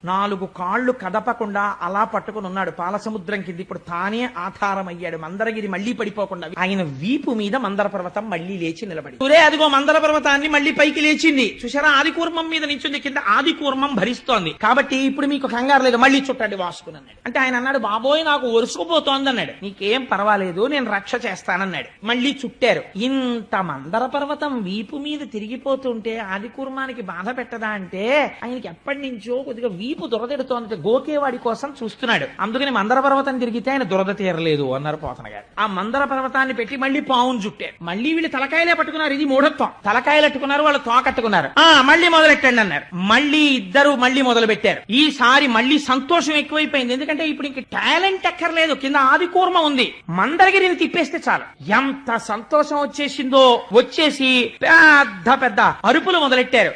4 కాళ్లు కదపకుండా అలా పట్టుకుని ఉన్నాడు పాలసముద్రం కింద. ఇప్పుడు తానే ఆధారం అయ్యాడు. మందరగిరి మళ్లీ పడిపోకుండా ఆయన వీపు మీద మందర పర్వతం మళ్లీ లేచి నిలబడి, అదిగో మందర పర్వతాన్ని మళ్లీ పైకి లేచింది. చూసారా, ఆదికూర్మం మీద నించుంది, కింద ఆదికూర్మం భరిస్తోంది. కాబట్టి ఇప్పుడు మీకు కంగారు లేదు, మళ్లీ చుట్టండి వాసుకుని అన్నాడు. అంటే ఆయన అన్నాడు, బాబోయ్ నాకు ఒరుసుకుపోతోంది అన్నాడు. నీకేం పర్వాలేదు, నేను రక్ష చేస్తానన్నాడు. మళ్లీ చుట్టారు. ఇంత మందర పర్వతం వీపు మీద తిరిగిపోతుంటే ఆదికూర్మానికి బాధ పెట్టదా అంటే ఆయనకి ఎప్పటి నుంచో కొద్దిగా వీపు దురదెడుతోంది, గోకేవాడి కోసం చూస్తున్నాడు. అందుకని మందర పర్వతం తిరిగితే ఆయన దురద తీరలేదు అన్నారు పోతన గారు. ఆ మందర పర్వతాన్ని పెట్టి మళ్లీ పావును చుట్టారు. మళ్లీ వీళ్ళు తలకాయలే పట్టుకున్నారు, ఇది మూఢత్వం. తలకాయలు అట్టుకున్నారు, వాళ్ళు తోకట్టుకున్నారు. మళ్లీ మొదలెట్టండి అన్నారు. మళ్లీ ఇద్దరు మళ్లీ మొదలు పెట్టారు. ఈసారి మళ్లీ సంతోషం ఎక్కువైపోయింది. ఎందుకంటే ఇప్పుడు ఇంక టాలెంట్ ఎక్కర్లేదు, కింద ఆదికూర్మ ఉంది. మందరగిరిని తిప్పేస్తే చాలు. ఎంత సంతోషం వచ్చేసిందో. వచ్చేసి పెద్ద పెద్ద అరుపులు మొదలెట్టారు.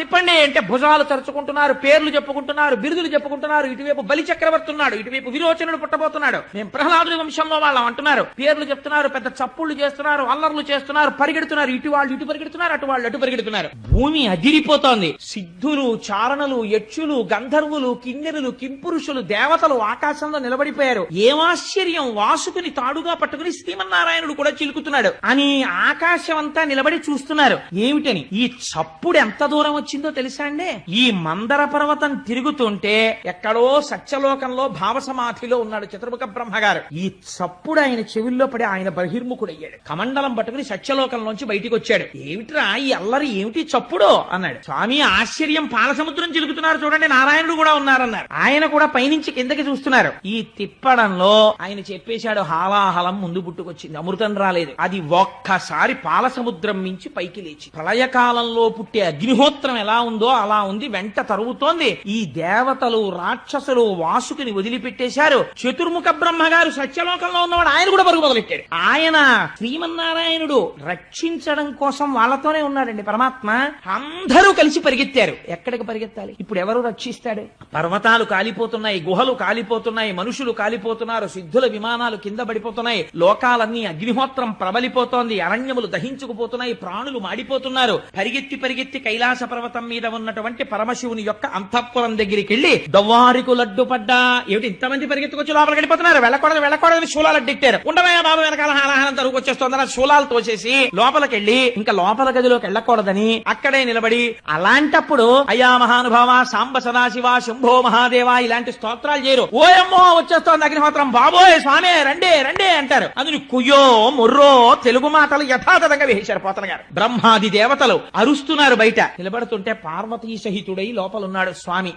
తిప్పండి అంటే భుజాలు తరుచుకుంటున్నారు, పేర్లు చెప్పుకుంటున్నారు, బిరుదులు చెప్పుకుంటున్నారు. ఇటువైపు బలి చక్రవర్తి ఉన్నాడు, ఇటువైపు విరోచనుడు పుట్టబోతున్నాడు, మేము ప్రహ్లాదుడి వంశంలో వాళ్ళం అంటున్నారు. పేర్లు చెప్తున్నారు, పెద్ద చప్పుళ్లు చేస్తున్నారు, అల్లర్లు చేస్తున్నారు, పరిగెడుతున్నారు. ఇటు వాళ్ళు ఇటు పరిగెడుతున్నారు, అటు వాళ్ళు అటు పరిగెడుతున్నారు. భూమి అదిరిపోతోంది. సిద్ధులు, చారణులు, యక్షులు, గంధర్వులు, కిన్నెరులు, కింపురుషులు, దేవతలు ఆకాశంలో నిలబడిపోయారు. ఏమాశ్చర్యం, వాసుకుని తాడుగా పట్టుకుని శ్రీమన్నారాయణుడు కూడా చిలుకుతున్నాడు అని ఆకాశం అంతా నిలబడి చూస్తున్నారు. ఏమిటని ఈ చప్పుడు ఎంత దూరం వచ్చిందో తెలుసా అండి? ఈ మందర పర్వతం తిరుగుతుంటే ఎక్కడో సత్యలోకంలో భావసమాధిలో ఉన్నాడు చతుర్ముఖ బ్రహ్మగారు. ఈ చప్పుడు ఆయన చెవుల్లో పడి ఆయన బహిర్ముఖుడయ్యాడు. కమండలం పట్టుకుని సత్యలోకంలోంచి బయటికి వచ్చాడు. ఏమిట్రా ఈ అల్లరి, ఏమిటి చప్పుడు అన్నాడు. స్వామి ఆశ్చర్యం, పాలసముద్రం చిలుకుతున్నారు చూడండి, నారాయణుడు కూడా ఉన్నారన్నారు. ఆయన కూడా పైనుంచి కిందకి చూస్తున్నారు. ఈ తిప్పడంలో ఆయన చెప్పేశాడు, హాలాహలం ముందు పుట్టుకొచ్చింది, అమృతం రాలేదు. అది ఒక్కసారి పాలసముద్రం మించి పైకి లేచి ప్రళయకాలంలో పుట్టే అగ్నిహోత్రం ఎలా ఉందో అలా ఉంది, వెంట తరుగుతోంది. ఈ దేవతలు, రాక్షసులు వాసుకుని వదిలిపెట్టేశారు. చతుర్ముఖ బ్రహ్మగారు సత్యలోకంలో ఉన్నవాడు, ఆయన కూడా పరుగు మొదలెట్టాడు. ఆయన శ్రీమన్నారాయణుడు రక్షించడం కోసం వాళ్ళతోనే ఉన్నాడండి పరమాత్మ. అందరూ కలిసి పరిగెత్తారు. ఎక్కడికి పరిగెత్తాలి ఇప్పుడు? ఎవరు రక్షిస్తాడు? పర్వతాలు కాలిపోతున్నాయి, గుహలు కాలిపోతున్నాయి, మనుషులు కాలిపోతున్నారు, సిద్ధుల విమానాలు కింద పడిపోతున్నాయి, లోకాలన్నీ అగ్నిహోత్రం ప్రబలిపోతోంది, అరణ్యములు దహించుకుపోతున్నాయి, ప్రాణులు మాడిపోతున్నారు. పరిగెత్తి పరిగెత్తి కైలాస పర్వతం మీద ఉన్నటువంటి పరమశివుని యొక్క అంతఃపురం దగ్గరికి వెళ్లి దవ్వారికు లడ్డు పడ్డా. ఏమిటి ఇంతమంది పరిగెత్తుకొచ్చి లోపలికి వెళ్ళిపోతున్నారు? వెళ్ళకూడదు వెళ్ళకూడదని శూలాలు అడ్డెట్టారు. ఉండవయ్యా బాబు, వెనకాల హాలాహలం తరుగుకొచ్చేస్తోందని శూలాలు తోసేసి లోపలికెళ్లి ఇంకా లోపల గదిలోకి వెళ్ళకూడదని అక్కడే నిలబడి, అలాంటప్పుడు అయ్యా మహానుభావ, సాంబ సదాశివ, శంభో మహాదేవ ఇలాంటి స్తోత్రాలు చేయరు. ఓయమ్మో వచ్చేస్తోంది అగ్నిహోత్రం, బాబోయ్ స్వామి రండే రండే అంటారు. అందుని కుయ్యో మొర్రో తెలుగు మాటలు యథాతథంగా వేశారు పోతన గారు. బ్రహ్మాది దేవతలు అరుస్తున్నారు. బయట నిలబడుతుంటే పార్వతీ సహితుడై లోపలున్నాడు స్వామి.